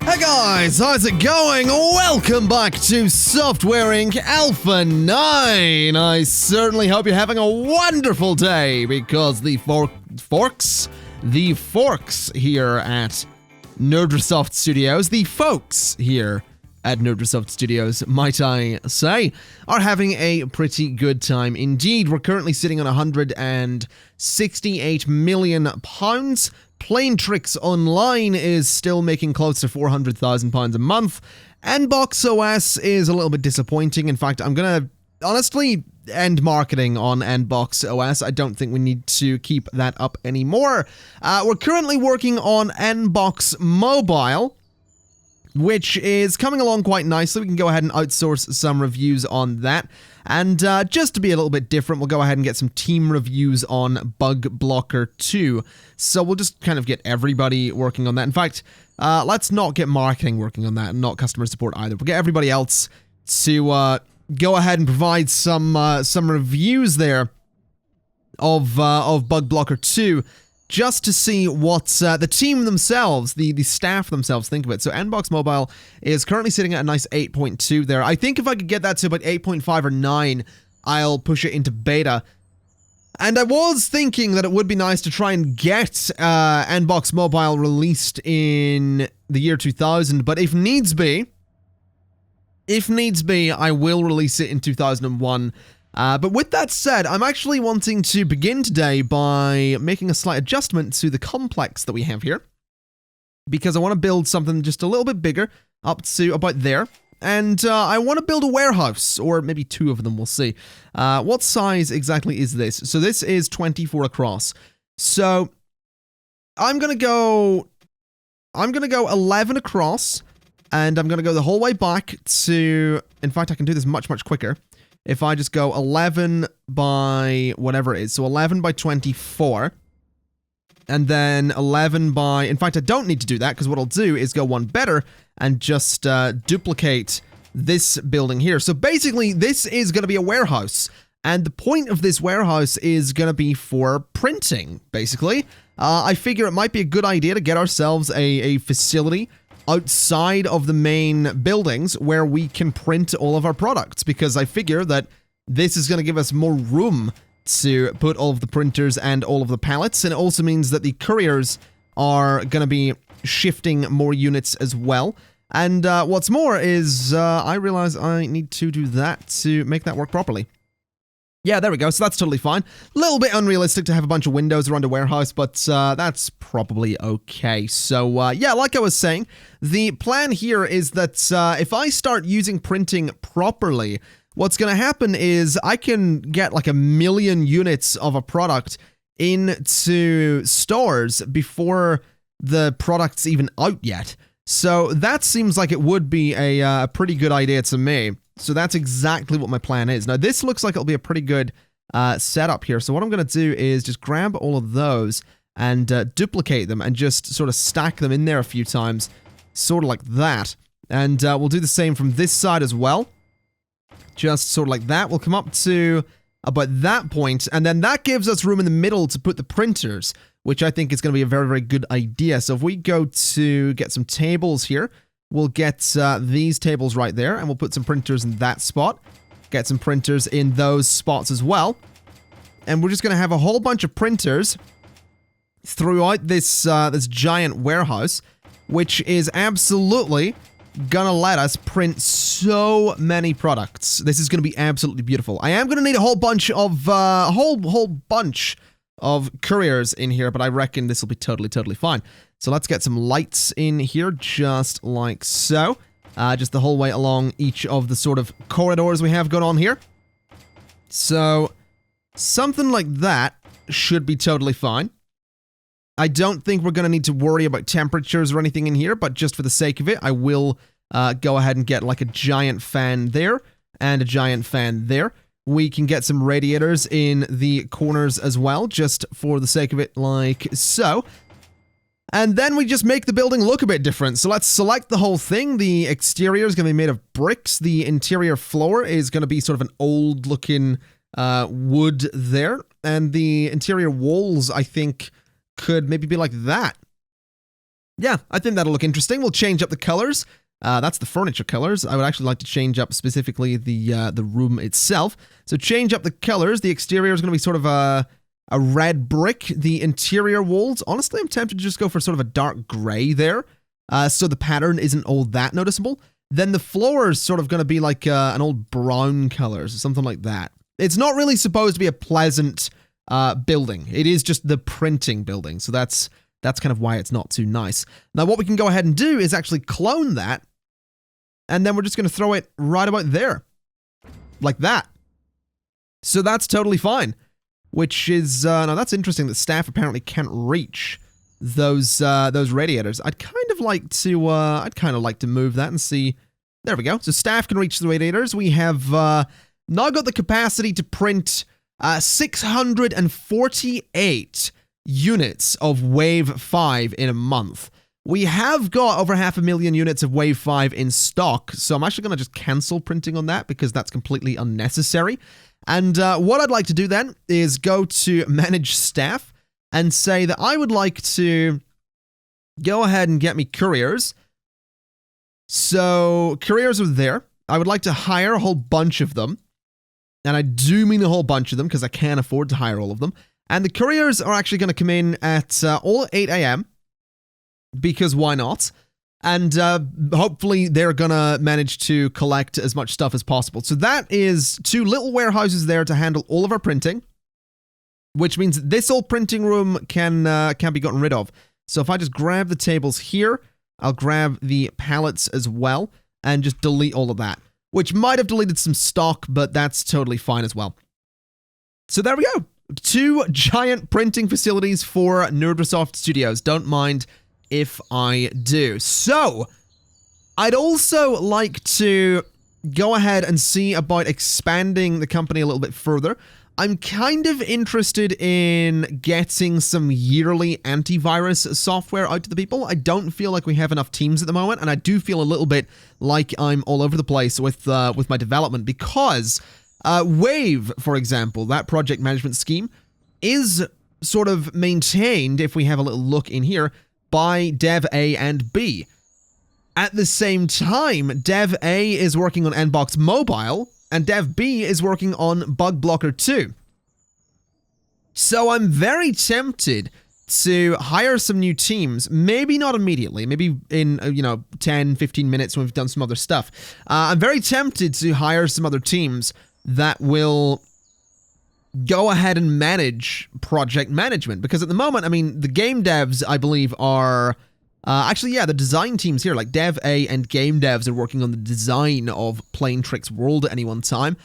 Hey guys, how's it going? Welcome back to Software Inc. Alpha 9. I certainly hope you're having a wonderful day because the forks here at Nerdrasoft Studios, the folks here at Nerdrasoft Studios, might I say, are having a pretty good time indeed. We're currently sitting on £168 million. Plain Tricks Online is still making close to £400,000 a month. Nbox OS is a little bit disappointing. In fact, I'm going to honestly end marketing on Nbox OS. I don't think we need to keep that up anymore. We're currently working on Nbox Mobile, which is coming along quite nicely. We can go ahead and outsource some reviews on that. And just to be a little bit different, we'll go ahead and get some team reviews on Bug Blocker 2. So we'll just kind of get everybody working on that. In fact, let's not get marketing working on that and not customer support either. We'll get everybody else to go ahead and provide some reviews there of Bug Blocker 2. Just to see what the team themselves, the staff themselves think of it. So Nbox Mobile is currently sitting at a nice 8.2 there. I think if I could get that to about 8.5 or 9, I'll push it into beta. And I was thinking that it would be nice to try and get Nbox Mobile released in the year 2000, but if needs be, I will release it in 2001. But with that said, I'm actually wanting to begin today by making a slight adjustment to the complex that we have here. Because I want to build something just a little bit bigger, up to about there. And I want to build a warehouse, or maybe two of them, we'll see. What size exactly is this? So this is 24 across. So I'm going to go 11 across, and I'm going to go the whole way back to, in fact, I can do this much, much quicker. If I just go 11 by whatever it is, so 11 by 24, and then 11 by, in fact, I don't need to do that, because what I'll do is go one better and just duplicate this building here. So basically, this is going to be a warehouse, and the point of this warehouse is going to be for printing, basically. I figure it might be a good idea to get ourselves a facility outside of the main buildings where we can print all of our products, because I figure that this is going to give us more room to put all of the printers and all of the pallets, and it also means that the couriers are going to be shifting more units as well. And what's more is I realize I need to do that to make that work properly. Yeah, there we go. So that's totally fine. A little bit unrealistic to have a bunch of windows around a warehouse, but that's probably okay. So yeah, like I was saying, the plan here is that if I start using printing properly, what's going to happen is I can get like 1 million units of a product into stores before the product's even out yet. So that seems like it would be a pretty good idea to me. So that's exactly what my plan is. Now, this looks like it'll be a pretty good setup here. So what I'm going to do is just grab all of those and duplicate them and just sort of stack them in there a few times, sort of like that. And we'll do the same from this side as well. Just sort of like that. We'll come up to about that point, and then that gives us room in the middle to put the printers, which I think is going to be a very, very good idea. So if we go to get some tables here, we'll get these tables right there, and we'll put some printers in that spot. Get some printers in those spots as well. And we're just going to have a whole bunch of printers throughout this this giant warehouse, which is absolutely gonna let us print so many products. This is gonna be absolutely beautiful. I am gonna need a whole bunch of whole bunch of couriers in here, but I reckon this will be totally fine. So let's get some lights in here, just like so. Just the whole way along each of the sort of corridors we have going on here. So something like that should be totally fine. I don't think we're going to need to worry about temperatures or anything in here, but just for the sake of it, I will go ahead and get like a giant fan there and a giant fan there. We can get some radiators in the corners as well, just for the sake of it, like so. And then we just make the building look a bit different. So let's select the whole thing. The exterior is going to be made of bricks. The interior floor is going to be sort of an old-looking wood there. And the interior walls, I think, could maybe be like that. Yeah, I think that'll look interesting. We'll change up the colors. That's the furniture colors. I would actually like to change up specifically the room itself. So change up the colors. The exterior is going to be sort of a red brick. The interior walls, honestly, I'm tempted to just go for sort of a dark gray there. So the pattern isn't all that noticeable. Then the floor is sort of going to be like an old brown colors or something like that. It's not really supposed to be a pleasant building. It is just the printing building. So that's kind of why it's not too nice. Now, what we can go ahead and do is actually clone that. And then we're just going to throw it right about there. Like that. So that's totally fine. Which is, now that's interesting that staff apparently can't reach those radiators. I'd kind of like to move that and see. There we go. So staff can reach the radiators. We have now got the capacity to print 648 units of Wave 5 in a month. We have got over 500,000 units of Wave 5 in stock, so I'm actually going to just cancel printing on that because that's completely unnecessary. And what I'd like to do then is go to Manage Staff and say that I would like to go ahead and get me couriers. So couriers are there. I would like to hire a whole bunch of them. And I do mean a whole bunch of them because I can't afford to hire all of them. And the couriers are actually going to come in at all 8 a.m. because why not? And hopefully they're going to manage to collect as much stuff as possible. So that is 2 little warehouses there to handle all of our printing, which means this old printing room can be gotten rid of. So if I just grab the tables here, I'll grab the pallets as well and just delete all of that, which might have deleted some stock, but that's totally fine as well. So there we go. 2 giant printing facilities for Nerdrasoft Studios. Don't mind if I do. So, I'd also like to go ahead and see about expanding the company a little bit further. I'm kind of interested in getting some yearly antivirus software out to the people. I don't feel like we have enough teams at the moment, and I do feel a little bit like I'm all over the place with my development because Wave, for example, that project management scheme, is sort of maintained, if we have a little look in here, by Dev A and B. At the same time, Dev A is working on Nbox Mobile, and Dev B is working on Bug Blocker 2. So I'm very tempted to hire some new teams, maybe not immediately, maybe in, 10, 15 minutes when we've done some other stuff. I'm very tempted to hire some other teams that will go ahead and manage project management. Because at the moment, I mean, the game devs, I believe, are... the design teams here, like Dev A and game devs, are working on the design of Plain Tricks World at any one time.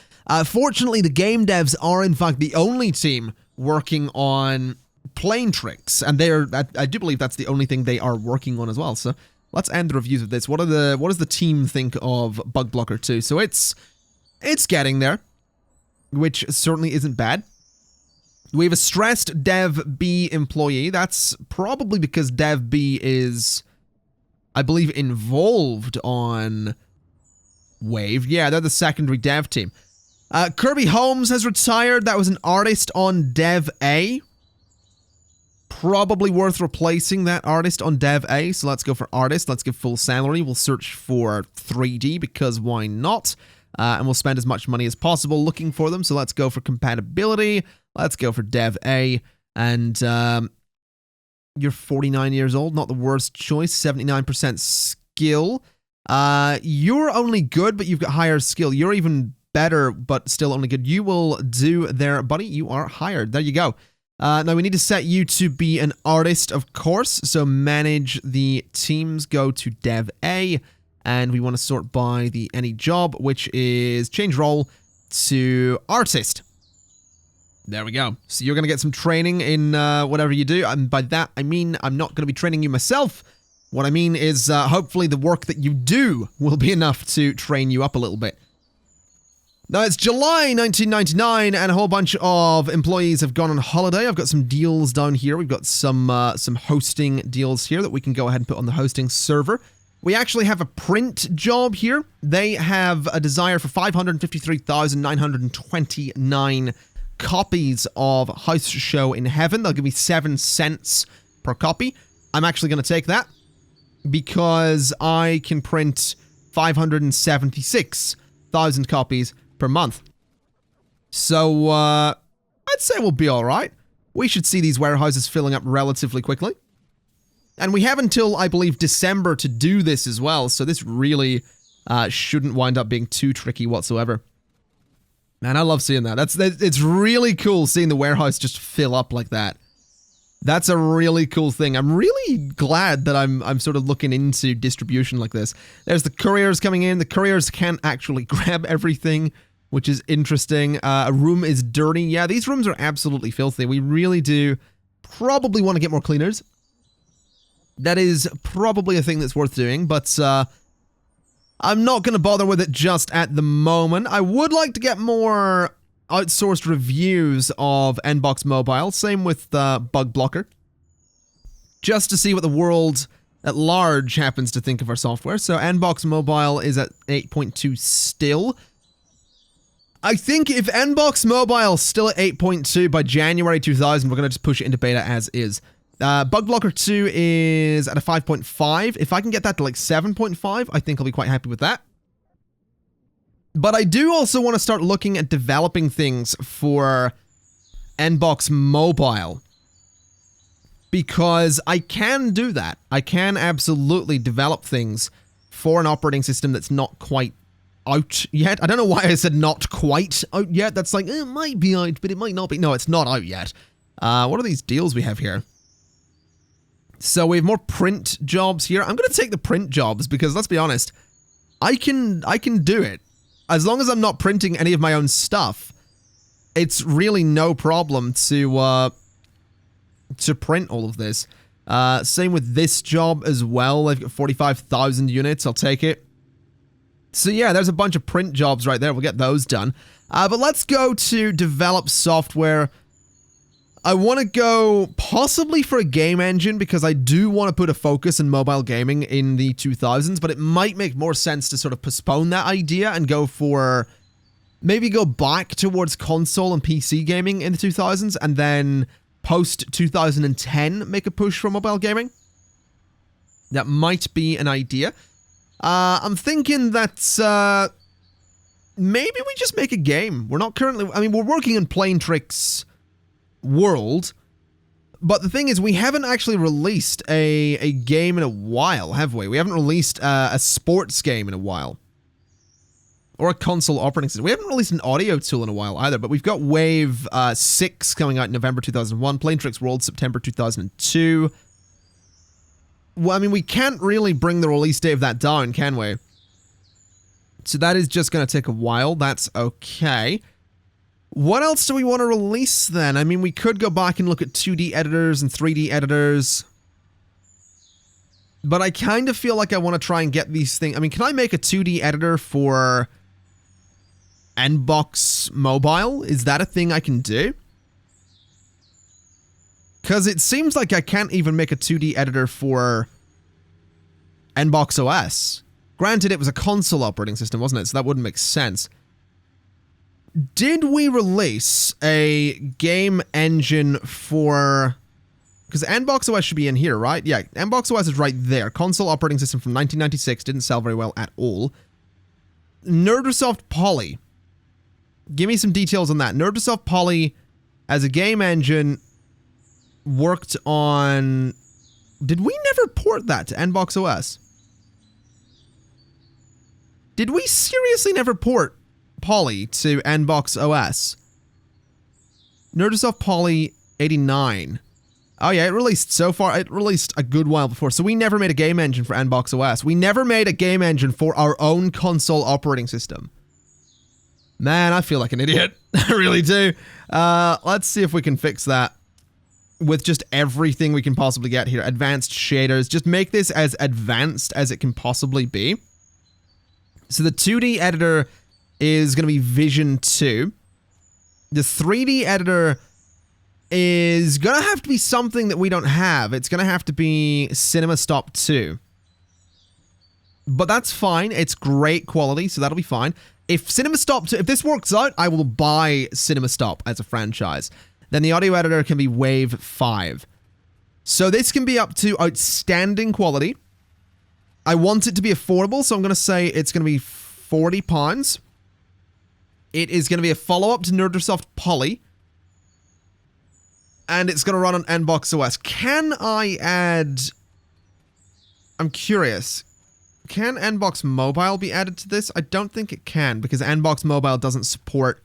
Fortunately, the game devs are, in fact, the only team working on Plain Tricks. And I do believe that's the only thing they are working on as well. So let's end the reviews with this. What does the team think of Bug Blocker 2? So it's getting there, which certainly isn't bad. We have a stressed Dev B employee. That's probably because Dev B is, I believe, involved on Wave. Yeah, they're the secondary dev team. Kirby Holmes has retired. That was an artist on Dev A. Probably worth replacing that artist on Dev A. So let's go for artist. Let's give full salary. We'll search for 3D because why not? And we'll spend as much money as possible looking for them. So let's go for compatibility. Let's go for Dev A. And you're 49 years old. Not the worst choice. 79% skill. You're only good, but you've got higher skill. You're even better, but still only good. You will do there, buddy. You are hired. There you go. Now we need to set you to be an artist, of course. So manage the teams. Go to Dev A. And we want to sort by the any job, which is change role to artist. There we go. So you're going to get some training in whatever you do. And by that, I mean, I'm not going to be training you myself. What I mean is hopefully the work that you do will be enough to train you up a little bit. Now, it's July 1999, and a whole bunch of employees have gone on holiday. I've got some deals down here. We've got some hosting deals here that we can go ahead and put on the hosting server. We actually have a print job here. They have a desire for 553,929 copies of House Show in Heaven. They'll give me 7 cents per copy. I'm actually going to take that. because I can print 576,000 copies per month. So, I'd say we'll be alright. We should see these warehouses filling up relatively quickly. And we have until, I believe, December to do this as well, so this really shouldn't wind up being too tricky whatsoever. Man, I love seeing that. It's really cool seeing the warehouse just fill up like that. That's a really cool thing. I'm really glad that I'm sort of looking into distribution like this. There's the couriers coming in. The couriers can't actually grab everything, which is interesting. A room is dirty. Yeah, these rooms are absolutely filthy. We really do probably want to get more cleaners. That is probably a thing that's worth doing, but I'm not going to bother with it just at the moment. I would like to get more outsourced reviews of Nbox Mobile. Same with Bug Blocker. Just to see what the world at large happens to think of our software. So Nbox Mobile is at 8.2 still. I think if Nbox Mobile is still at 8.2 by January 2000, we're going to just push it into beta as is. Bug Blocker 2 is at a 5.5. If I can get that to like 7.5, I think I'll be quite happy with that. But I do also want to start looking at developing things for Nbox Mobile. Because I can do that. I can absolutely develop things for an operating system that's not quite out yet. I don't know why I said not quite out yet. That's like, it might be out, but it might not be. No, it's not out yet. What are these deals we have here? So we have more print jobs here. I'm going to take the print jobs because, let's be honest, I can do it. As long as I'm not printing any of my own stuff, it's really no problem to print all of this. Same with this job as well. They've got 45,000 units. I'll take it. So yeah, there's a bunch of print jobs right there. We'll get those done. But let's go to develop software. I want to go possibly for a game engine because I do want to put a focus in mobile gaming in the 2000s, but it might make more sense to sort of postpone that idea and go for, maybe go back towards console and PC gaming in the 2000s and then post 2010 make a push for mobile gaming. That might be an idea. I'm thinking that maybe we just make a game. We're not currently, I mean, we're working in Plain Tricks world, but the thing is we haven't actually released a game in a while, have we? We haven't released a sports game in a while. Or a console operating system. We haven't released an audio tool in a while either, but we've got Wave 6 coming out in November 2001, Plain Tricks World September 2002. Well, I mean, we can't really bring the release date of that down, can we? So that is just going to take a while. That's okay. What else do we want to release then? I mean, we could go back and look at 2D editors and 3D editors. But I kind of feel like I want to try and get these things. I mean, can I make a 2D editor for Nbox Mobile? Is that a thing I can do? Because it seems like I can't even make a 2D editor for Nbox OS. Granted, it was a console operating system, wasn't it? So that wouldn't make sense. Did we release a game engine for... Because Nbox OS should be in here, right? Yeah, Nbox OS is right there. Console operating system from 1996. Didn't sell very well at all. Nerdosoft Poly. Give me some details on that. Nerdosoft Poly, as a game engine, worked on... Did we never port that to Nbox OS? Did we seriously never port Poly to Nbox OS? Nerdosoft Poly 89. Oh yeah, it released so far. It released a good while before. So we never made a game engine for Nbox OS. We never made a game engine for our own console operating system. Man, I feel like an idiot. I really do. Let's see if we can fix that with just everything we can possibly get here. Advanced shaders. Just make this as advanced as it can possibly be. So the 2D editor is going to be Vision 2. The 3D editor is going to have to be something that we don't have. It's going to have to be CinemaStop 2. But that's fine. It's great quality, so that'll be fine. If CinemaStop 2, if this works out, I will buy CinemaStop as a franchise. Then the audio editor can be Wave 5. So this can be up to outstanding quality. I want it to be affordable, so I'm going to say it's going to be £40. It is going to be a follow-up to Nerdosoft Poly. And it's going to run on NBox OS. Can I add... I'm curious. Can NBox Mobile be added to this? I don't think it can, because NBox Mobile doesn't support...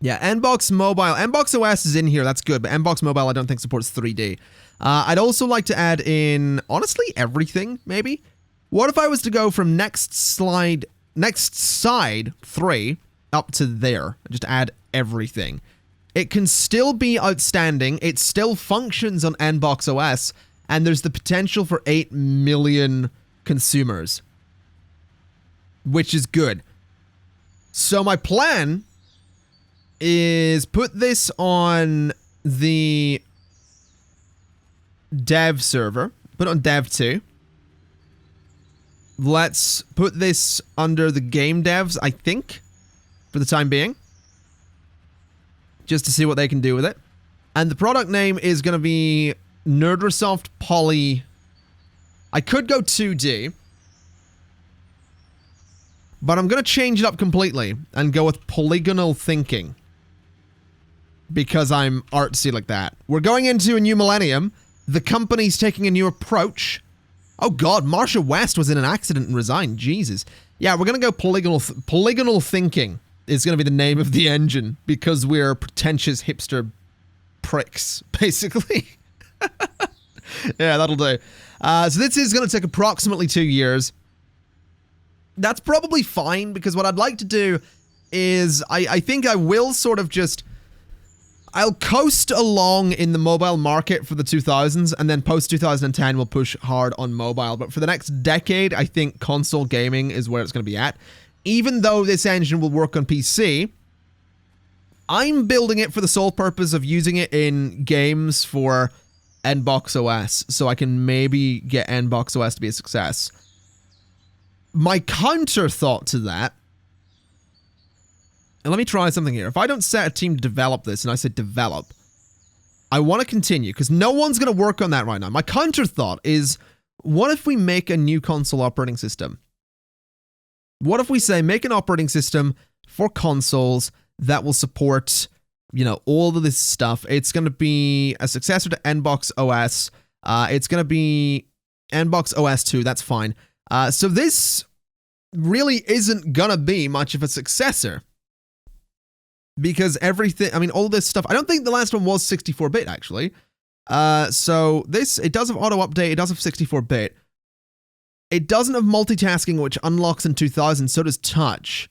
Yeah, NBox Mobile. NBox OS is in here, that's good, but NBox Mobile I don't think supports 3D. I'd also like to add in, honestly, everything, maybe? What if I was to go from next side 3 up to there? Just add everything. It can still be outstanding, it still functions on NBox OS, and there's the potential for 8 million consumers. Which is good. So my plan is put this on the dev server. Put it on dev 2. Let's put this under the game devs, I think, for the time being. Just to see what they can do with it. And the product name is going to be Nerdosoft Poly. I could go 2D. But I'm going to change it up completely and go with polygonal thinking. Because I'm artsy like that. We're going into a new millennium. The company's taking a new approach. Oh god, Marsha West was in an accident and resigned. Jesus. Yeah, we're going to go polygonal thinking is going to be the name of the engine. Because we're pretentious hipster pricks, basically. Yeah, that'll do. So this is going to take approximately 2 years. That's probably fine, because what I'd like to do is, I think I will sort of just... I'll coast along in the mobile market for the 2000s, and then post-2010 we'll push hard on mobile. But for the next decade, I think console gaming is where it's going to be at. Even though this engine will work on PC, I'm building it for the sole purpose of using it in games for NBox OS, so I can maybe get NBox OS to be a success. My counter thought to that, and let me try something here. If I don't set a team to develop this, and I say develop, I want to continue, because no one's going to work on that right now. My counter thought is, what if we make a new console operating system? What if we say, make an operating system for consoles that will support, you know, all of this stuff? It's going to be a successor to NBox OS. It's going to be NBox OS 2, that's fine. So this really isn't going to be much of a successor. Because everything, I mean, all this stuff, I don't think the last one was 64-bit, actually. So this, it does have auto-update, it does have 64-bit. It doesn't have multitasking, which unlocks in 2000, so does touch.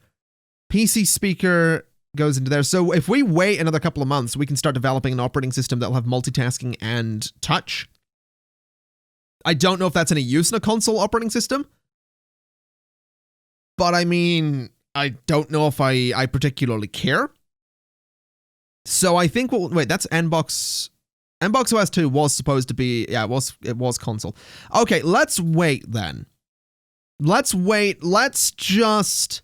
PC speaker goes into there. So if we wait another couple of months, we can start developing an operating system that'll have multitasking and touch. I don't know if that's any use in a console operating system. But I mean, I don't know if I particularly care. So I think wait, that's NBox OS 2 was supposed to be, yeah, it was console. Okay, let's wait then. Let's wait. Let's just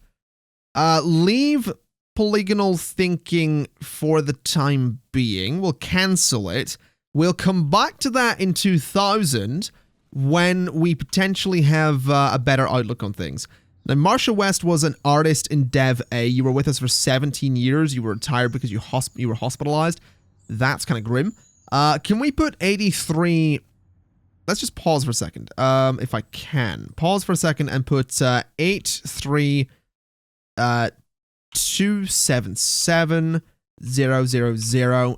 leave polygonal thinking for the time being. We'll cancel it. We'll come back to that in 2000 when we potentially have a better outlook on things. Now, Marsha West was an artist in Dev A. You were with us for 17 years. You were retired because you were hospitalized. That's kind of grim. Can we put 83... Let's just pause for a second, if I can. Pause for a second and put 83277,000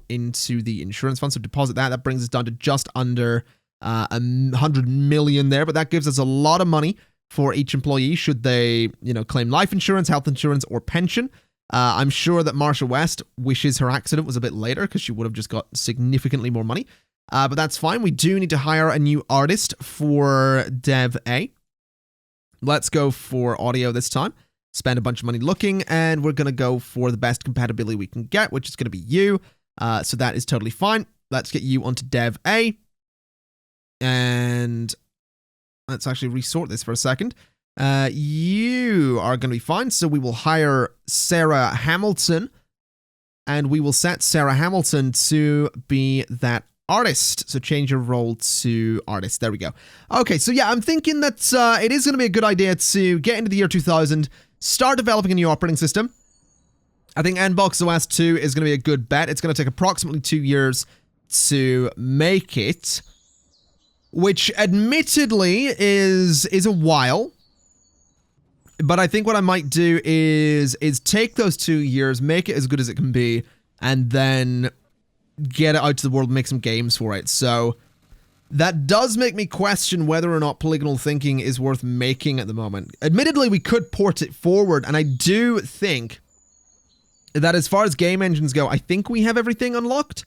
into the insurance fund. So deposit that. That brings us down to just under 100 million there. But that gives us a lot of money for each employee should they, you know, claim life insurance, health insurance, or pension. I'm sure that Marsha West wishes her accident was a bit later because she would have just got significantly more money. But that's fine. We do need to hire a new artist for Dev A. Let's go for audio this time. Spend a bunch of money looking, and we're going to go for the best compatibility we can get, which is going to be you. So that is totally fine. Let's get you onto Dev A. And let's actually resort this for a second. You are going to be fine. So we will hire Sarah Hamilton. And we will set Sarah Hamilton to be that artist. So change your role to artist. There we go. Okay, so yeah, I'm thinking that it is going to be a good idea to get into the year 2000, start developing a new operating system. I think NBox OS 2 is going to be a good bet. It's going to take approximately 2 years to make it, which admittedly is a while. But I think what I might do is take those 2 years, make it as good as it can be, and then get it out to the world, make some games for it. So that does make me question whether or not polygonal thinking is worth making at the moment. Admittedly, we could port it forward, and I do think that as far as game engines go, I think we have everything unlocked.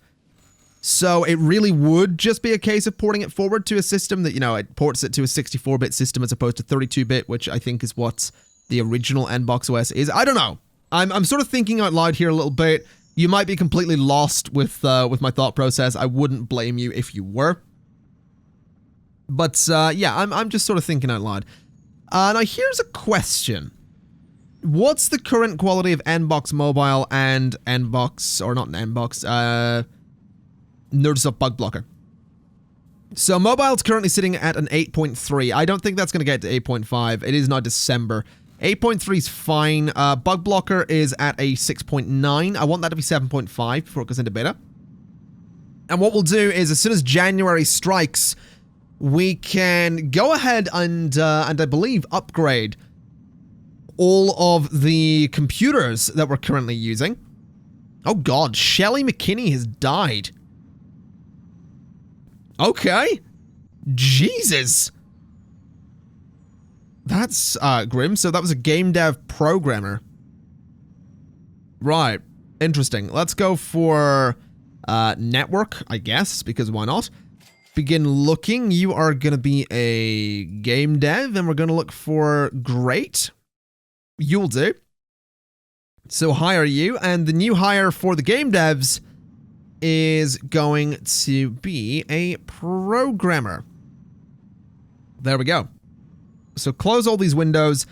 So it really would just be a case of porting it forward to a system that, you know, it ports it to a 64-bit system as opposed to 32-bit, which I think is what the original NBox OS is. I don't know. I'm sort of thinking out loud here a little bit. You might be completely lost with my thought process. I wouldn't blame you if you were. But yeah, I'm just sort of thinking out loud. Now here's a question. What's the current quality of NBox Mobile and NBox, or not NBox, NerdStuff Bug Blocker? So mobile's currently sitting at an 8.3. I don't think that's going to get to 8.5. It is now December. 8.3 is fine. Bug Blocker is at a 6.9. I want that to be 7.5 before it goes into beta. And what we'll do is, as soon as January strikes, we can go ahead and I believe upgrade all of the computers that we're currently using. Oh god, Shelley McKinney has died. Okay. Jesus. That's grim. So that was a game dev programmer. Right. Interesting. Let's go for network, I guess, because why not? Begin looking. You are going to be a game dev, and we're going to look for great. You'll do. So hire you, and the new hire for the game devs is going to be a programmer. There we go. So close all these windows,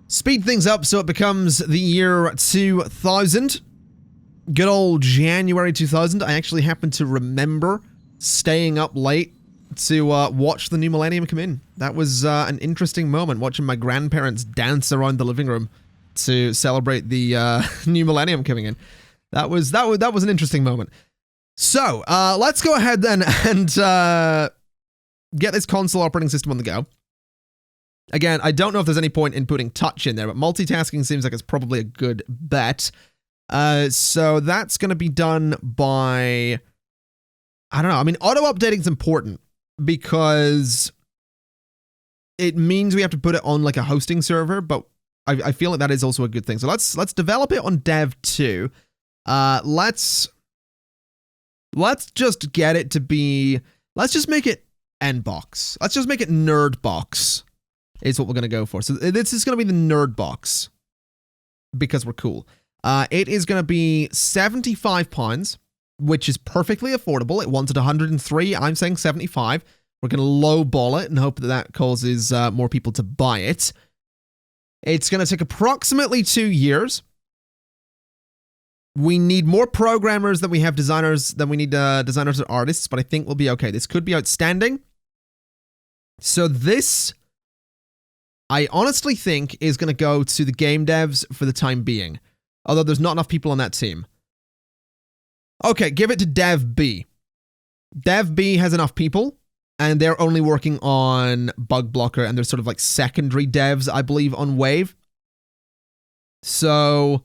speed things up so it becomes the year 2000. Good old January 2000. I actually happen to remember staying up late to watch the new millennium come in. That was an interesting moment, watching my grandparents dance around the living room to celebrate the new millennium coming in. That was an interesting moment. So let's go ahead then and get this console operating system on the go. Again, I don't know if there's any point in putting touch in there, but multitasking seems like it's probably a good bet. So that's going to be done by, I don't know. I mean, auto-updating is important because it means we have to put it on like a hosting server, but I feel like that is also a good thing. So let's develop it on Dev 2. Let's just get it to be, let's just make it NBox. Let's just make it NerdBox is what we're going to go for. So this is going to be the NerdBox because we're cool. It is going to be £75, which is perfectly affordable. It wanted 103. I'm saying 75. We're going to lowball it and hope that that causes more people to buy it. It's going to take approximately 2 years. We need more programmers than we have designers, than we need designers and artists, but I think we'll be okay. This could be outstanding. So this, I honestly think, is going to go to the game devs for the time being. Although there's not enough people on that team. Okay, give it to Dev B. Dev B has enough people, and they're only working on Bug Blocker, and they're sort of like secondary devs, I believe, on Wave. So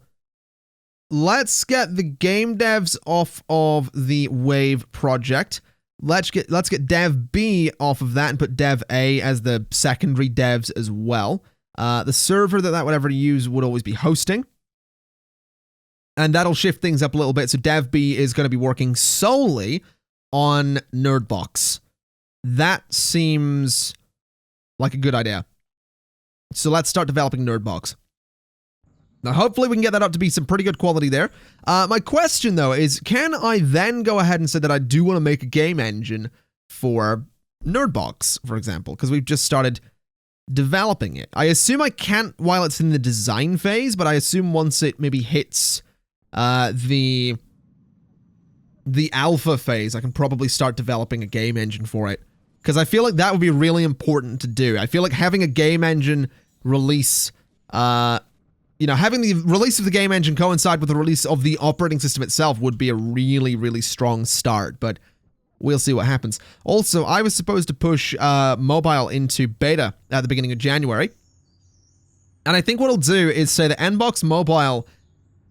let's get the game devs off of the Wave project. Let's get Dev B off of that and put Dev A as the secondary devs as well. The server that would ever use would always be hosting. And that'll shift things up a little bit. So Dev B is going to be working solely on NerdBox. That seems like a good idea. So let's start developing NerdBox. Now, hopefully we can get that up to be some pretty good quality there. My question, though, is can I then go ahead and say that I do want to make a game engine for NerdBox, for example? Because we've just started developing it. I assume I can't while it's in the design phase, but I assume once it maybe hits the the alpha phase, I can probably start developing a game engine for it. Because I feel like that would be really important to do. I feel like having a game engine release, having the release of the game engine coincide with the release of the operating system itself would be a really, really strong start. But we'll see what happens. Also, I was supposed to push mobile into beta at the beginning of January. And I think what I'll do is say that Nbox Mobile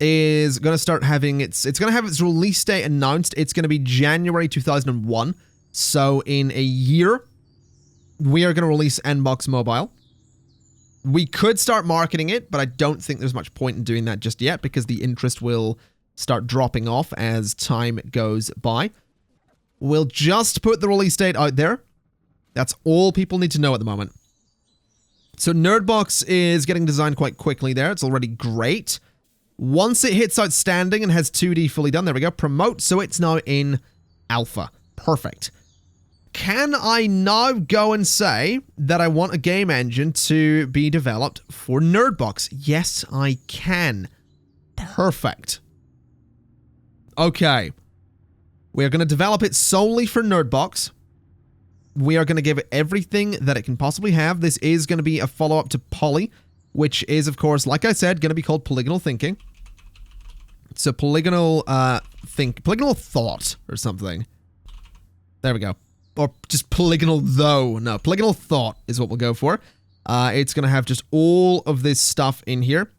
is going to start having it's going to have its release date announced. It's going to be January 2001. So in a year, we are going to release Nbox Mobile. We could start marketing it, but I don't think there's much point in doing that just yet because the interest will start dropping off as time goes by. We'll just put the release date out there. That's all people need to know at the moment. So Nerdbox is getting designed quite quickly there. It's already great. Once it hits outstanding and has 2D fully done, there we go, promote. So it's now in alpha. Perfect. Can I now go and say that I want a game engine to be developed for Nerdbox? Yes, I can. Perfect. Okay. We are going to develop it solely for Nerdbox. We are going to give it everything that it can possibly have. This is going to be a follow-up to Poly, which is, of course, like I said, going to be called Polygonal Thinking. So Polygonal Thought or something. There we go. Or just Polygonal Though. No, Polygonal Thought is what we'll go for. It's going to have just all of this stuff in here.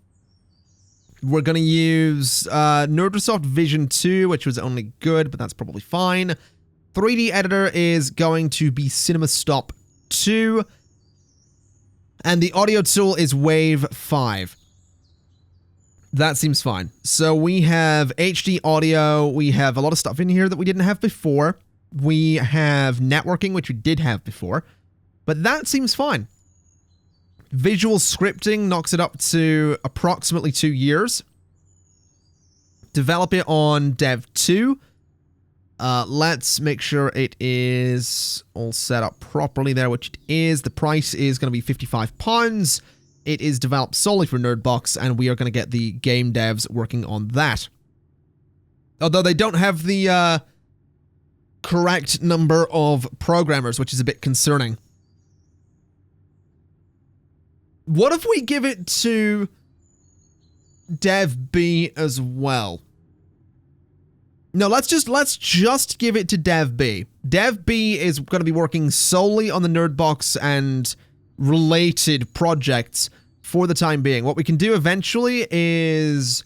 We're going to use Nerdsoft Vision 2, which was only good, but that's probably fine. 3D editor is going to be CinemaStop 2. And the audio tool is Wave 5. That seems fine. So we have HD audio. We have a lot of stuff in here that we didn't have before. We have networking, which we did have before. But that seems fine. Visual scripting knocks it up to approximately 2 years. Develop it on Dev 2. Let's make sure it is all set up properly there, which it is. The price is going to be £55. It is developed solely for Nerdbox, and we are going to get the game devs working on that. Although they don't have the correct number of programmers, which is a bit concerning. What if we give it to Dev B as well? No, let's just give it to Dev B. Dev B is going to be working solely on the Nerdbox and related projects for the time being. What we can do eventually is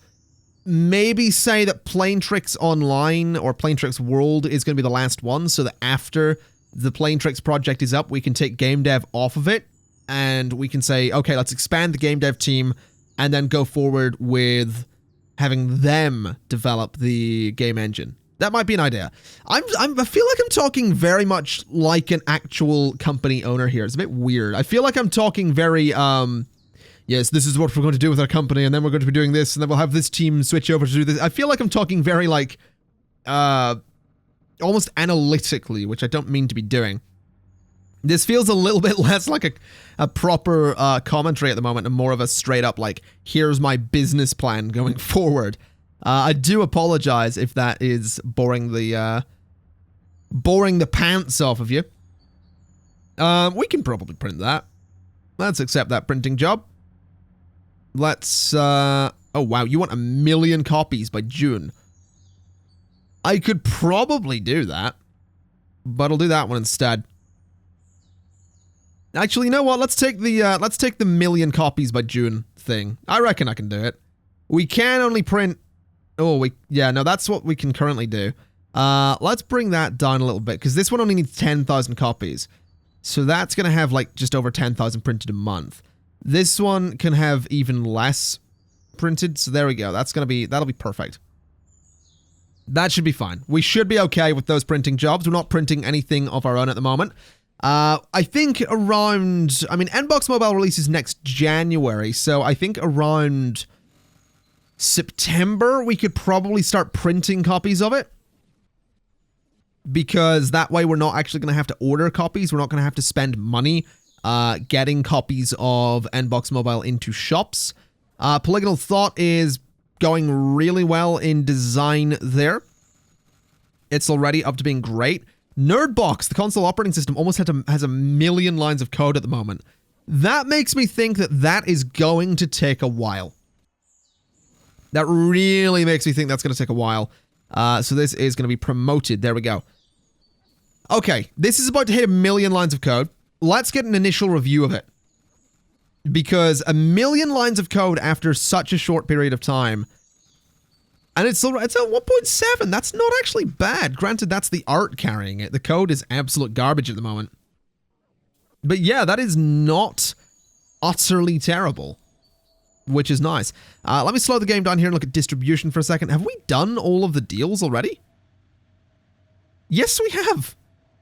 maybe say that Plane Tricks Online or Plane Tricks World is going to be the last one, so that after the Plane Tricks project is up, we can take game dev off of it, and we can say, okay, let's expand the game dev team, and then go forward with having them develop the game engine. That might be an idea. I feel like I'm talking very much like an actual company owner here. It's a bit weird. I feel like I'm talking very, yes, this is what we're going to do with our company, and then we're going to be doing this, and then we'll have this team switch over to do this. I feel like I'm talking very, like, almost analytically, which I don't mean to be doing. This feels a little bit less like a proper commentary at the moment and more of a straight up, like, here's my business plan going forward. I do apologize if that is boring the pants off of you. We can probably print that. Let's accept that printing job. Let's, oh wow, you want 1 million copies by June. I could probably do that, but I'll do that one instead. Actually, you know what? Let's take the 1 million copies by June thing. I reckon I can do it. We can only print, yeah, no, that's what we can currently do. Let's bring that down a little bit, because this one only needs 10,000 copies. So that's going to have, like, just over 10,000 printed a month. This one can have even less printed, so there we go. That'll be perfect. That should be fine. We should be okay with those printing jobs. We're not printing anything of our own at the moment. I think around, Nbox Mobile releases next January, so I think around September we could probably start printing copies of it. Because that way we're not actually going to have to order copies. We're not going to have to spend money getting copies of Nbox Mobile into shops. Polygonal Thought is going really well in design there. It's already up to being great. Nerdbox, the console operating system, almost has a million lines of code at the moment. That makes me think that that is going to take a while. That really makes me think that's going to take a while. So this is going to be promoted. There we go. Okay, this is about to hit a million lines of code. Let's get an initial review of it. Because a million lines of code after such a short period of time... And it's at 1.7. That's not actually bad. Granted, that's the art carrying it. The code is absolute garbage at the moment. But yeah, that is not utterly terrible, which is nice. Let me slow the game down here and look at distribution for a second. Have we done all of the deals already? Yes, we have.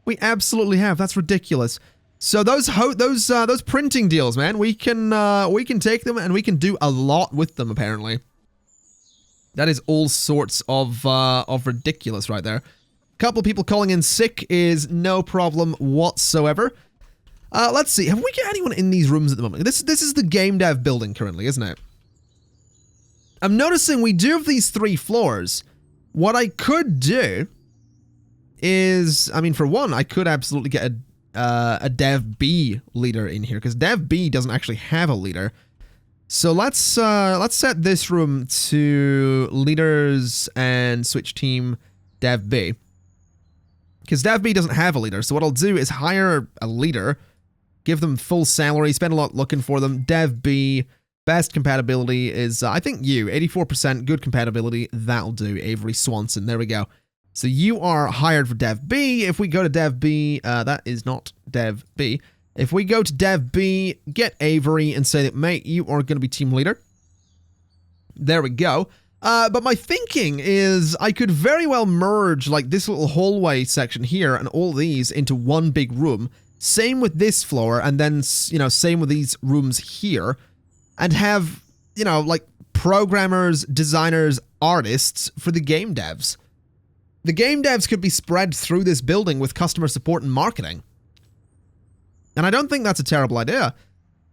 We absolutely have. That's ridiculous. So those printing deals, man, we can take them and we can do a lot with them apparently. That is all sorts of ridiculous right there. Couple people calling in sick is no problem whatsoever. Let's see. Have we got anyone in these rooms at the moment? This is the game dev building currently, isn't it? I'm noticing we do have these 3 floors. What I could do is, I mean, for one, I could absolutely get a Dev B leader in here because Dev B doesn't actually have a leader. So let's set this room to leaders and switch team Dev B. Because Dev B doesn't have a leader, so what I'll do is hire a leader, give them full salary, spend a lot looking for them. Dev B, best compatibility is, I think you, 84% good compatibility, that'll do. Avery Swanson, there we go. So you are hired for Dev B. If we go to Dev B, that is not Dev B. If we go to Dev B, get Avery and say that, mate, you are going to be team leader. There we go. But my thinking is I could very well merge like this little hallway section here and all these into one big room. Same with this floor and then, you know, same with these rooms here. And have, you know, like programmers, designers, artists for the game devs. The game devs could be spread through this building with customer support and marketing. And I don't think that's a terrible idea.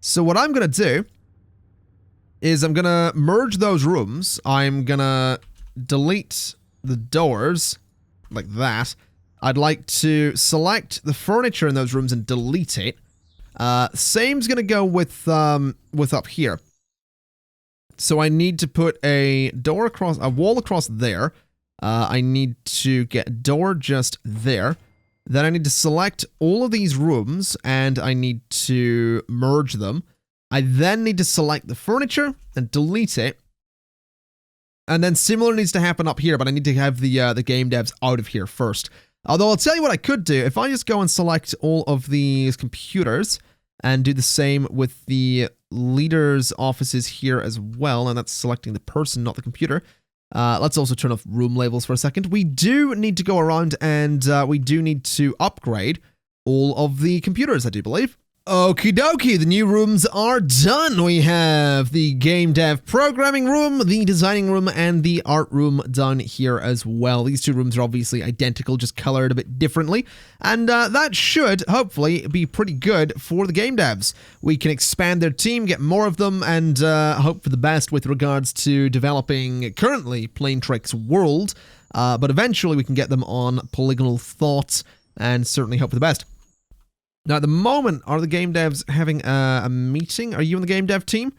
So what I'm going to do is I'm going to merge those rooms. I'm going to delete the doors like that. I'd like to select the furniture in those rooms and delete it. Same's going to go with up here. So I need to put a wall across there. I need to get a door just there. Then I need to select all of these rooms and I need to merge them. I then need to select the furniture and delete it. And then similar needs to happen up here, but I need to have the game devs out of here first. Although I'll tell you what I could do. If I just go and select all of these computers and do the same with the leaders' offices here as well, and that's selecting the person, not the computer. Let's also turn off room labels for a second. We do need to go around and we do need to upgrade all of the computers, I do believe. Okie dokie, the new rooms are done. We have the game dev programming room, the designing room, and the art room done here as well. These 2 rooms are obviously identical, just colored a bit differently. And that should, hopefully, be pretty good for the game devs. We can expand their team, get more of them, and hope for the best with regards to developing currently Plain Tricks World. But eventually we can get them on Polygonal Thought and certainly hope for the best. Now, at the moment, are the game devs having a meeting? Are you on the game dev team?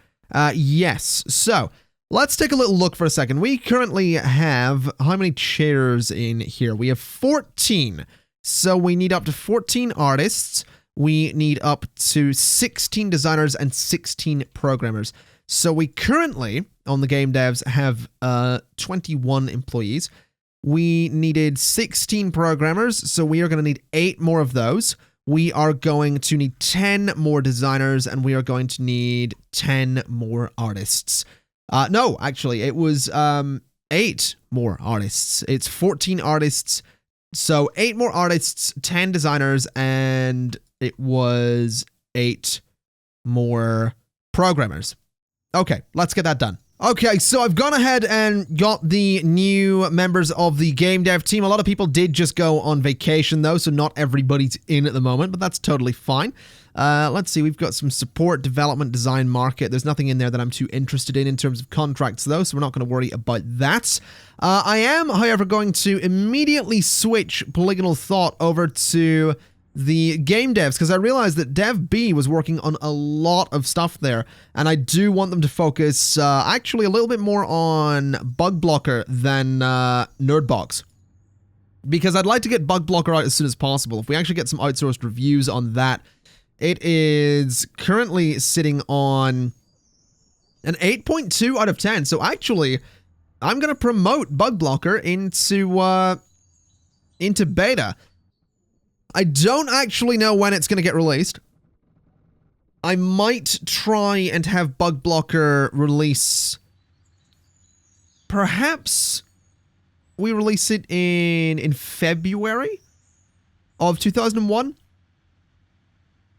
Yes. So, let's take a little look for a second. We currently have, how many chairs in here? We have 14. So, we need up to 14 artists. We need up to 16 designers and 16 programmers. So, we currently, on the game devs, have 21 employees. We needed 16 programmers, so we are going to need 8 more of those. We are going to need 10 more designers, and we are going to need 10 more artists. No, actually, it was 8 more artists. It's 14 artists, so 8 more artists, 10 designers, and it was 8 more programmers. Okay, let's get that done. Okay, so I've gone ahead and got the new members of the game dev team. A lot of people did just go on vacation though, so not everybody's in at the moment, but that's totally fine. Let's see, we've got some support, development, design, market. There's nothing in there that I'm too interested in terms of contracts, though, so we're not going to worry about that. I am, however, going to immediately switch Polygonal Thought over to the game devs, because I realized that Dev B was working on a lot of stuff there, and I do want them to focus actually a little bit more on Bug Blocker than Nerdbox. Because I'd like to get Bug Blocker out as soon as possible. If we actually get some outsourced reviews on that, it is currently sitting on an 8.2 out of 10. So actually, I'm going to promote Bug Blocker into beta. I don't actually know when it's going to get released. I might try and have Bug Blocker release... Perhaps we release it in February of 2001.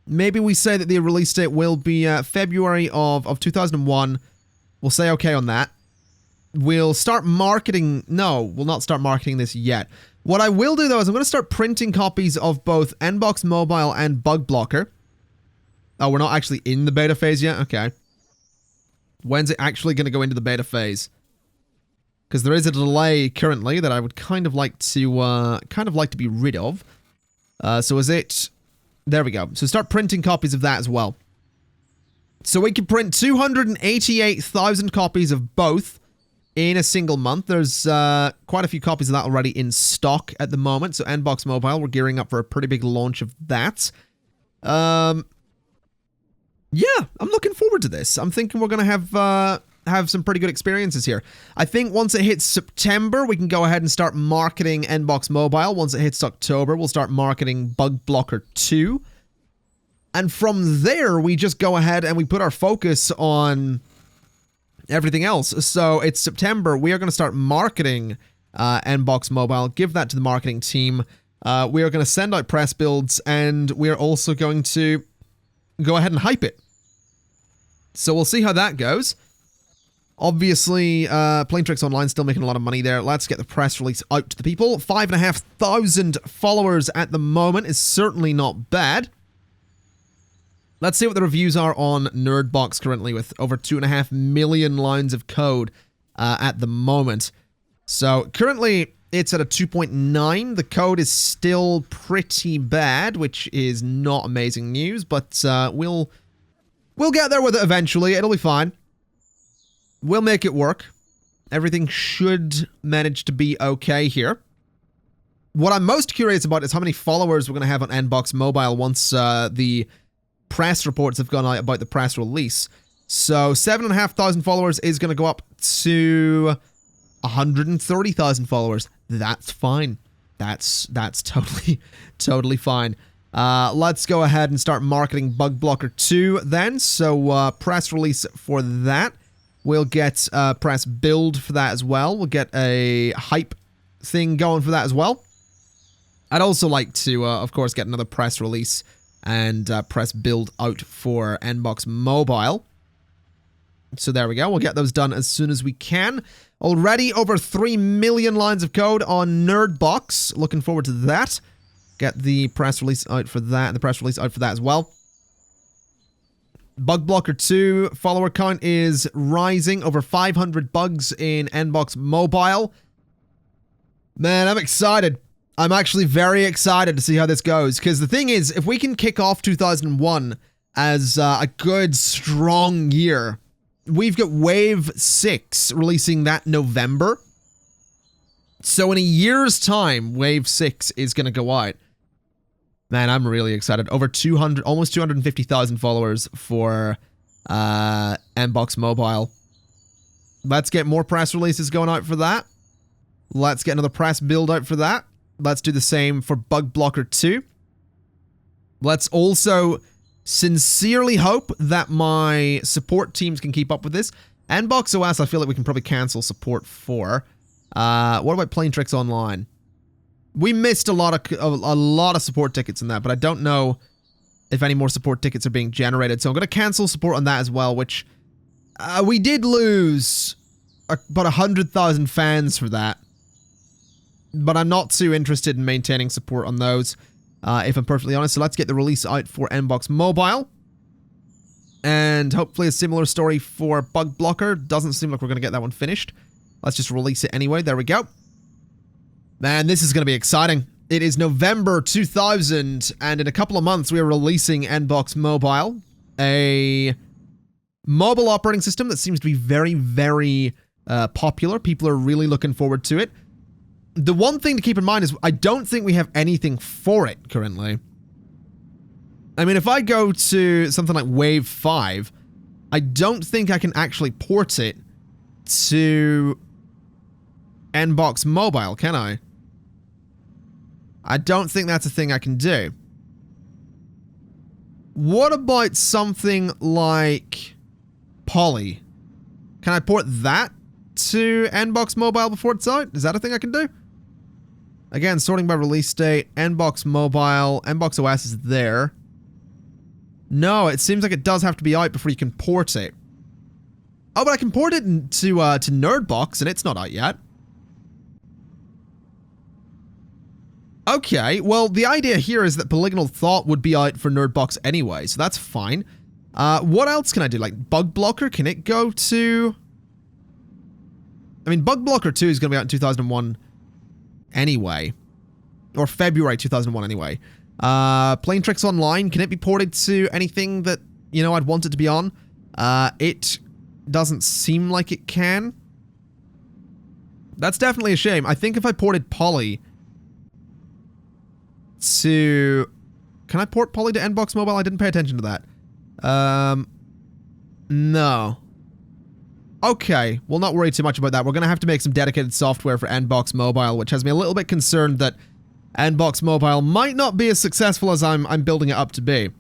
Maybe we say that the release date will be February of 2001. We'll say okay on that. We'll start marketing... No, we'll not start marketing this yet. What I will do, though, is I'm going to start printing copies of both Nbox Mobile and Bug Blocker. Oh, we're not actually in the beta phase yet? Okay. When's it actually going to go into the beta phase? Because there is a delay currently that I would kind of like to be rid of. So is it... There we go. So start printing copies of that as well. So we can print 288,000 copies of both in a single month. There's quite a few copies of that already in stock at the moment. So Nbox Mobile, we're gearing up for a pretty big launch of that. Yeah, I'm looking forward to this. I'm thinking we're going to have some pretty good experiences here. I think once it hits September, we can go ahead and start marketing Nbox Mobile. Once it hits October, we'll start marketing Bug Blocker 2. And from there, we just go ahead and we put our focus on everything else. So it's September. We are going to start marketing Nbox Mobile, give that to the marketing team. We are going to send out press builds, and we are also going to go ahead and hype it. So we'll see how that goes. Obviously, Playing Tricks Online still making a lot of money there. Let's get the press release out to the people. 5,500 followers at the moment is certainly not bad. Let's see what the reviews are on Nerdbox currently, with over 2.5 million lines of code at the moment. So currently it's at a 2.9. The code is still pretty bad, which is not amazing news, but we'll get there with it eventually. It'll be fine. We'll make it work. Everything should manage to be okay here. What I'm most curious about is how many followers we're going to have on Nbox Mobile once the press reports have gone out about the press release. So 7,500 followers is going to go up to 130,000 followers. That's fine. That's totally fine. Let's go ahead and start marketing Bug Blocker 2 then. So press release for that. We'll get press build for that as well. We'll get a hype thing going for that as well. I'd also like to, of course, get another press release and press build out for Nbox Mobile. So there we go. We'll get those done as soon as we can. Already over 3 million lines of code on Nerdbox. Looking forward to that. Get the press release out for that, and the press release out for that as well. Bug Blocker 2 follower count is rising. Over 500 bugs in Nbox Mobile. Man, I'm excited. I'm actually very excited to see how this goes, because the thing is, if we can kick off 2001 as a good, strong year, we've got Wave 6 releasing that November. So in a year's time, Wave 6 is going to go out. Man, I'm really excited. Over 200, almost 250,000 followers for Nbox Mobile. Let's get more press releases going out for that. Let's get another press build out for that. Let's do the same for Bug Blocker 2. Let's also sincerely hope that my support teams can keep up with this. Nbox OS, I feel like we can probably cancel support for. What about Playing Tricks Online? We missed a lot of support tickets in that, but I don't know if any more support tickets are being generated. So I'm going to cancel support on that as well, which we did lose about 100,000 fans for that. But I'm not too interested in maintaining support on those. if I'm perfectly honest. So let's get the release out for Nbox Mobile. And hopefully a similar story for Bug Blocker. Doesn't seem like we're going to get that one finished. Let's just release it anyway. There we go. Man, this is going to be exciting. It is November 2000, and in a couple of months we are releasing Nbox Mobile. A mobile operating system that seems to be very, very popular. People are really looking forward to it. The one thing to keep in mind is I don't think we have anything for it currently. I mean, if I go to something like Wave 5, I don't think I can actually port it to Nbox Mobile, can I? I don't think that's a thing I can do. What about something like Poly? Can I port that to Nbox Mobile before it's out? Is that a thing I can do? Again, sorting by release date, Nbox Mobile, Nbox OS is there. No, it seems like it does have to be out before you can port it. Oh, but I can port it to Nerdbox, and it's not out yet. Okay, well, the idea here is that Polygonal Thought would be out for Nerdbox anyway, so that's fine. What else can I do? Like, Bug Blocker, can it go to... I mean, Bug Blocker 2 is going to be out in 2001 anyway. Or February 2001 anyway. Plain Tricks Online, can it be ported to anything that, you know, I'd want it to be on? It doesn't seem like it can. That's definitely a shame. I think if I ported Poly to... Can I port Poly to Nbox Mobile? I didn't pay attention to that. No. Okay, we'll not worry too much about that. We're going to have to make some dedicated software for Nbox Mobile, which has me a little bit concerned that Nbox Mobile might not be as successful as I'm building it up to be.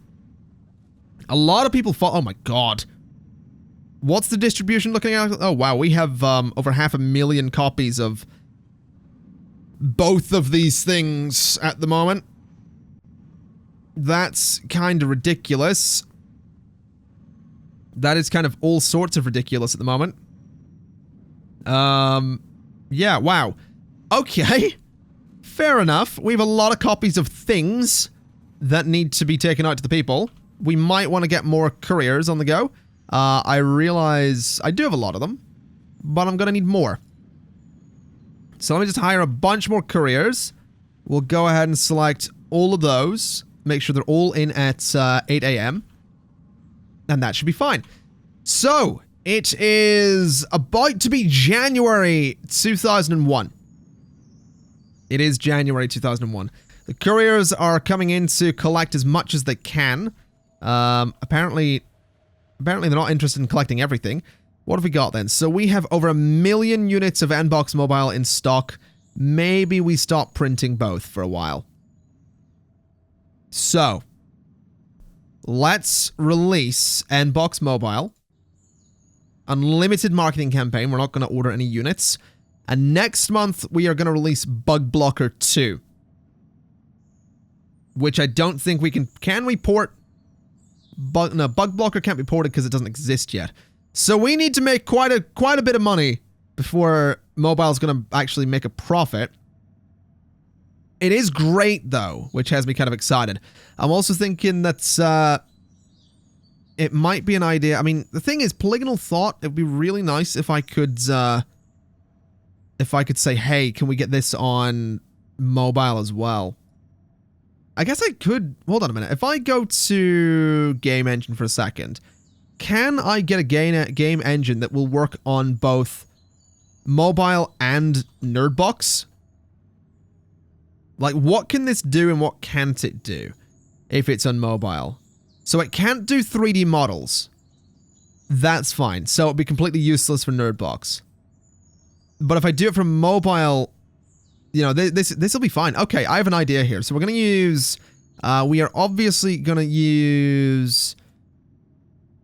A lot of people oh my god. What's the distribution looking at? Oh wow, we have over 500,000 copies of both of these things at the moment. That's kind of ridiculous. That is kind of all sorts of ridiculous at the moment. Yeah, wow. Okay. Fair enough. We have a lot of copies of things that need to be taken out to the people. We might want to get more couriers on the go. I realize I do have a lot of them, but I'm going to need more. So let me just hire a bunch more couriers. We'll go ahead and select all of those. Make sure they're all in at 8 a.m. And that should be fine. So, it is about to be January 2001. It is January 2001. The couriers are coming in to collect as much as they can. Apparently they're not interested in collecting everything. What have we got then? So we have over 1 million units of Nbox Mobile in stock. Maybe we stop printing both for a while. So, let's release Nbox Mobile. Unlimited marketing campaign. We're not going to order any units. And next month, we are going to release Bug Blocker 2. Which I don't think we can... Can we port... No, Bug Blocker can't be ported because it doesn't exist yet. So we need to make quite a bit of money before mobile's going to actually make a profit. It is great, though, which has me kind of excited. I'm also thinking that it might be an idea. I mean, the thing is, Polygonal Thought, it would be really nice if I could say, hey, can we get this on mobile as well? I guess I could... Hold on a minute. If I go to Game Engine for a second, can I get a game engine that will work on both mobile and Nerdbox? Like, what can this do and what can't it do if it's on mobile? So it can't do 3D models. That's fine. So it'll be completely useless for Nerdbox. But if I do it from mobile, you know, this will be fine. Okay, I have an idea here. So we're going to use... we are obviously going to use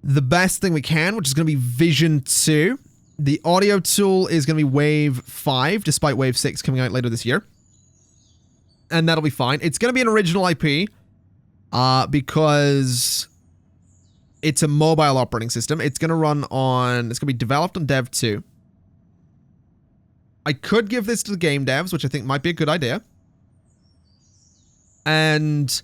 the best thing we can, which is going to be Vision 2. The audio tool is going to be Wave 5, despite Wave 6 coming out later this year. And that'll be fine. It's going to be an original IP, because it's a mobile operating system. It's going to run on... It's going to be developed on Dev 2. I could give this to the game devs, which I think might be a good idea. And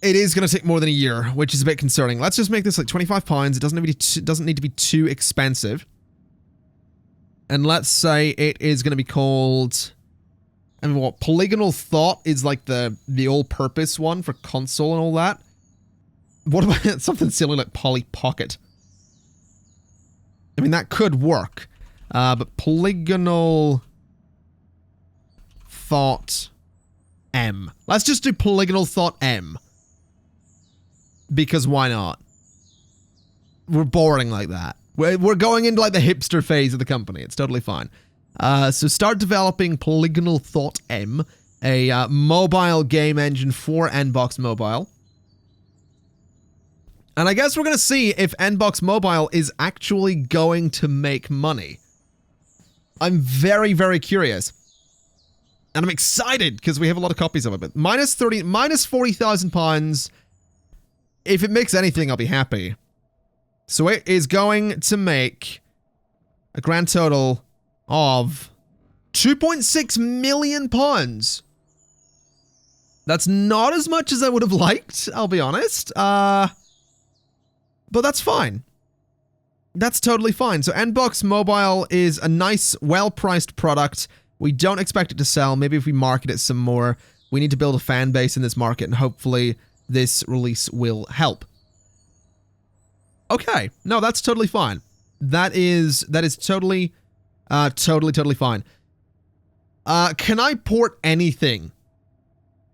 it is going to take more than a year, which is a bit concerning. Let's just make this like 25 pounds. It doesn't need to be too expensive. And let's say it is going to be called... I mean, what? Polygonal Thought is like the all-purpose one for console and all that. What about something silly like Poly Pocket? I mean, that could work. But Polygonal Thought M. Let's just do Polygonal Thought M. Because why not? We're boring like that. We're going into like the hipster phase of the company. It's totally fine. So start developing Polygonal Thought M, a mobile game engine for Nbox Mobile. And I guess we're going to see if Nbox Mobile is actually going to make money. I'm very, very curious. And I'm excited because we have a lot of copies of it. But minus 40,000 pounds. If it makes anything, I'll be happy. So it is going to make a grand total of 2.6 million pounds. That's not as much as I would have liked, I'll be honest. But that's fine. That's totally fine. So Nbox Mobile is a nice, well-priced product. We don't expect it to sell. Maybe if we market it some more. We need to build a fan base in this market, and hopefully this release will help. Okay. No, that's totally fine. That is totally fine. Can I port anything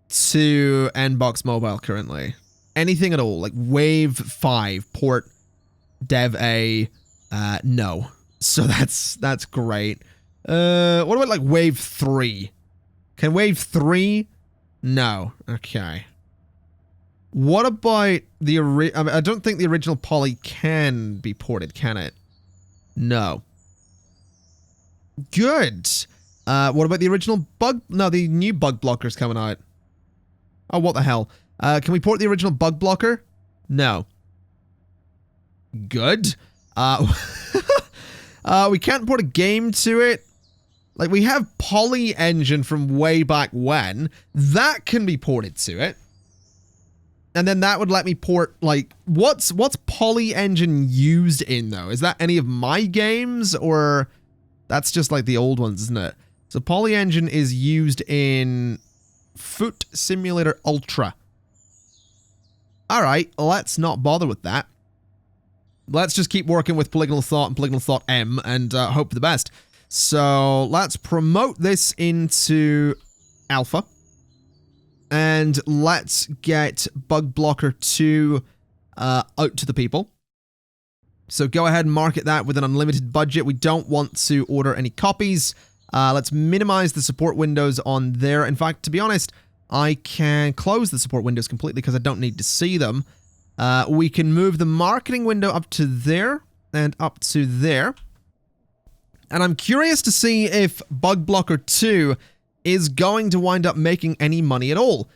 to Nbox Mobile currently? Anything at all? Like Wave 5 port Dev A? No. So that's great. What about like Wave 3? Can Wave 3? No. Okay. What about the I don't think the original Poly can be ported, can it? No. Good. What about the original bug? No, the new bug blocker's coming out. Oh, what the hell? Can we port the original bug blocker? No. Good. We can't port a game to it. Like, we have Poly Engine from way back when. That can be ported to it. And then that would let me port, like, what's Poly Engine used in, though? Is that any of my games, or that's just, like, the old ones, isn't it? So Poly Engine is used in Foot Simulator Ultra. Alright, let's not bother with that. Let's just keep working with Polygonal Thought and Polygonal Thought M and hope for the best. So let's promote this into Alpha. And let's get Bug Blocker 2 out to the people. So go ahead and market that with an unlimited budget. We don't want to order any copies. Let's minimize the support windows on there. In fact, to be honest, I can close the support windows completely because I don't need to see them. We can move the marketing window up to there and up to there. And I'm curious to see if Bug Blocker 2 is going to wind up making any money at all.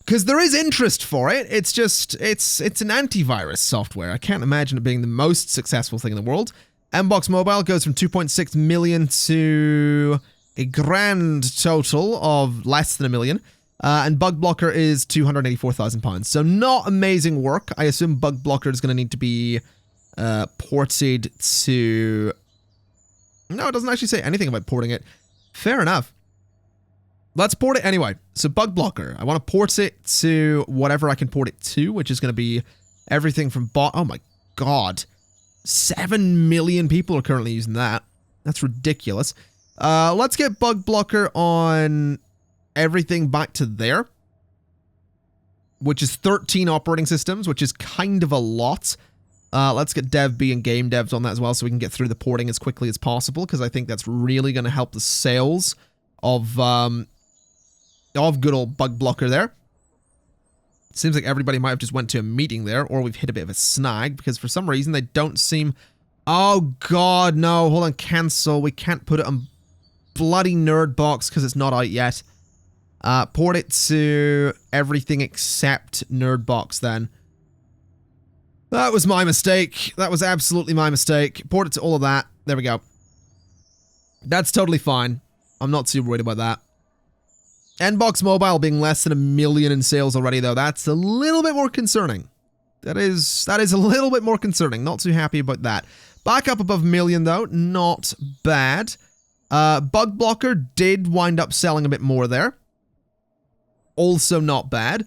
Because there is interest for it. It's just, it's an antivirus software. I can't imagine it being the most successful thing in the world. Nbox Mobile goes from 2.6 million to a grand total of less than $1 million. And Bug Blocker is £284,000. So not amazing work. I assume Bug Blocker is going to need to be ported to... No, it doesn't actually say anything about porting it. Fair enough. Let's port it anyway. So Bug Blocker. I want to port it to whatever I can port it to, which is going to be everything from bot... Oh my god. 7 million people are currently using that. That's ridiculous. Let's get Bug Blocker on everything back to there, which is 13 operating systems, which is kind of a lot. Let's get Dev B and Game Devs on that as well so we can get through the porting as quickly as possible, because I think that's really going to help the sales of good old Bug Blocker there. Seems like everybody might have just went to a meeting there, or we've hit a bit of a snag, because for some reason they don't seem... Oh god, no, hold on, cancel. We can't put it on bloody Nerdbox because it's not out yet. Port it to everything except Nerdbox then. That was my mistake. That was absolutely my mistake. Port it to all of that. There we go. That's totally fine. I'm not too worried about that. Nbox Mobile being less than 1 million in sales already, though, that's a little bit more concerning. That is a little bit more concerning. Not too happy about that. Back up above 1 million, though. Not bad. Bug Blocker did wind up selling a bit more there. Also not bad.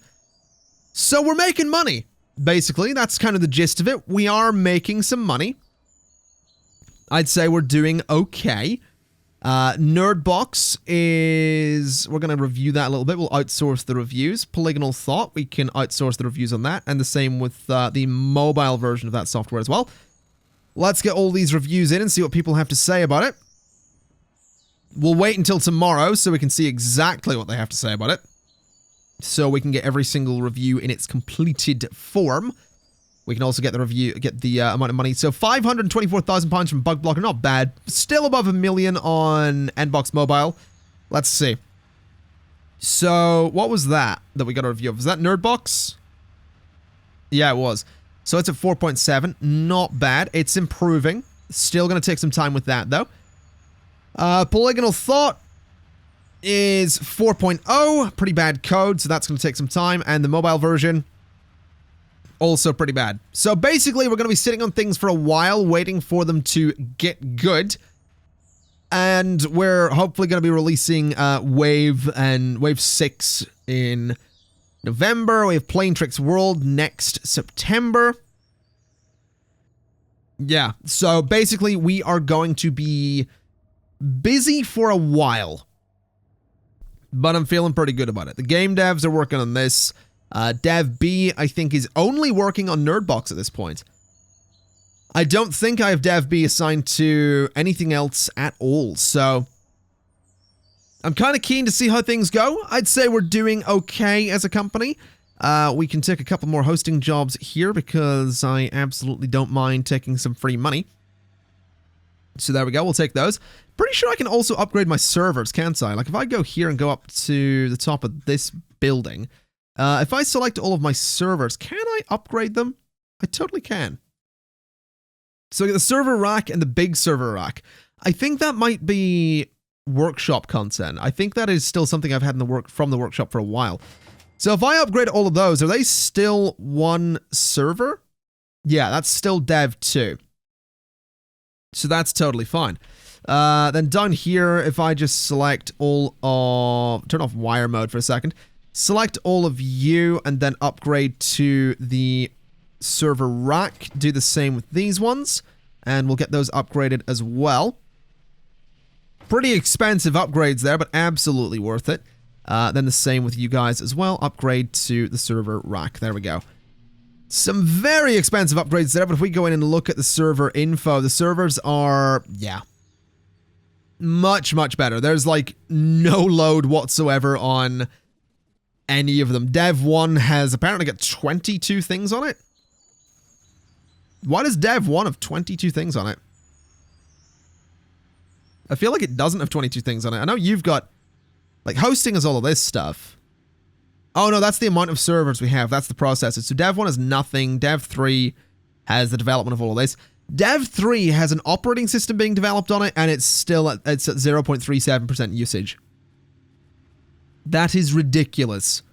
So we're making money, basically. That's kind of the gist of it. We are making some money. I'd say we're doing okay. Nerdbox is... We're going to review that a little bit. We'll outsource the reviews. Polygonal Thought, we can outsource the reviews on that. And the same with the mobile version of that software as well. Let's get all these reviews in and see what people have to say about it. We'll wait until tomorrow so we can see exactly what they have to say about it. So we can get every single review in its completed form. We can also get the review, get the amount of money. So £524,000 from Bug Blocker, not bad. Still above 1 million on Nbox Mobile. Let's see. So what was that we got a review of? Was that Nerdbox? Yeah, it was. So it's at 4.7. Not bad. It's improving. Still going to take some time with that, though. Polygonal Thought is 4.0. Pretty bad code, so that's going to take some time. And the mobile version, also pretty bad. So basically, we're going to be sitting on things for a while, waiting for them to get good. And we're hopefully going to be releasing Wave 6 in November. We have Plane Tricks World next September. Yeah, so basically, we are going to be busy for a while. But I'm feeling pretty good about it. The game devs are working on this. Dev B, I think, is only working on Nerdbox at this point. I don't think I have Dev B assigned to anything else at all, so I'm kind of keen to see how things go. I'd say we're doing okay as a company. We can take a couple more hosting jobs here because I absolutely don't mind taking some free money. So there we go, we'll take those. Pretty sure I can also upgrade my servers, can't I? Like if I go here and go up to the top of this building, if I select all of my servers, can I upgrade them? I totally can. So I get the server rack and the big server rack. I think that might be workshop content. I think that is still something I've had in the from the workshop for a while. So if I upgrade all of those, are they still one server? Yeah, that's still dev 2. So that's totally fine. Then down here, if I just select all of... Turn off wire mode for a second. Select all of you and then upgrade to the server rack. Do the same with these ones. And we'll get those upgraded as well. Pretty expensive upgrades there, but absolutely worth it. Then the same with you guys as well. Upgrade to the server rack. There we go. Some very expensive upgrades there, but if we go in and look at the server info, the servers are, yeah, much, much better. There's like no load whatsoever on any of them. Dev 1 has apparently got 22 things on it. Why does Dev 1 have 22 things on it? I feel like it doesn't have 22 things on it. I know you've got, like, hosting is all of this stuff. Oh, no, that's the amount of servers we have. That's the processors. So Dev 1 has nothing. Dev 3 has the development of all of this. Dev 3 has an operating system being developed on it, and it's still at 0.37% usage. That is ridiculous.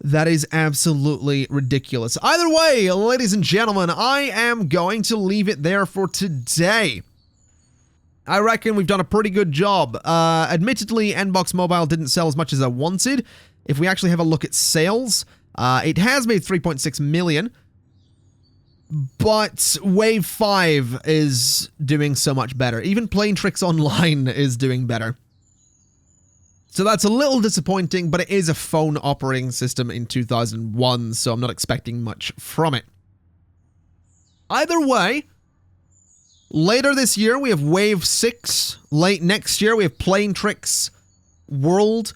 That is absolutely ridiculous. Either way, ladies and gentlemen, I am going to leave it there for today. I reckon we've done a pretty good job. Admittedly, Nbox Mobile didn't sell as much as I wanted. If we actually have a look at sales, it has made 3.6 million. But Wave 5 is doing so much better. Even Plane Tricks Online is doing better. So that's a little disappointing, but it is a phone operating system in 2001, so I'm not expecting much from it. Either way, later this year, we have Wave 6. Late next year, we have Plane Tricks World.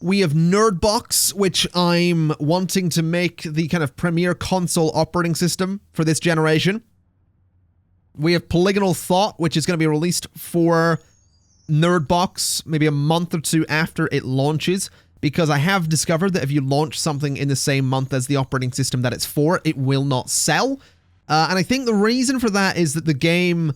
We have Nerdbox, which I'm wanting to make the kind of premier console operating system for this generation. We have Polygonal Thought, which is going to be released for Nerdbox maybe a month or two after it launches, because I have discovered that if you launch something in the same month as the operating system that it's for, it will not sell. And I think the reason for that is that the game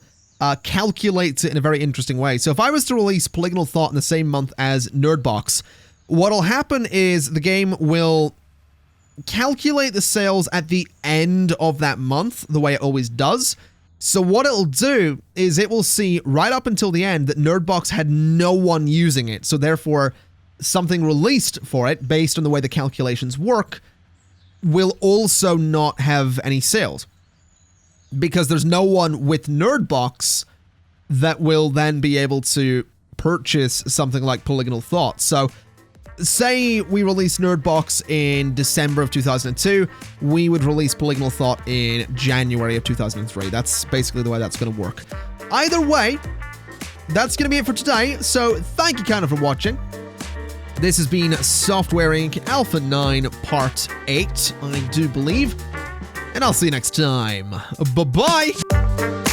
calculates it in a very interesting way. So if I was to release Polygonal Thought in the same month as Nerdbox, what'll happen is the game will calculate the sales at the end of that month, the way it always does. So what it'll do is it will see right up until the end that Nerdbox had no one using it. So therefore, something released for it, based on the way the calculations work, will also not have any sales. Because there's no one with Nerdbox that will then be able to purchase something like Polygonal Thought. So say we release Nerdbox in December of 2002, we would release Polygonal Thought in January of 2003. That's basically the way that's going to work. Either way, that's going to be it for today. So thank you kind of for watching. This has been Software Inc. Alpha 9 Part 8, I do believe. And I'll see you next time. Bye-bye!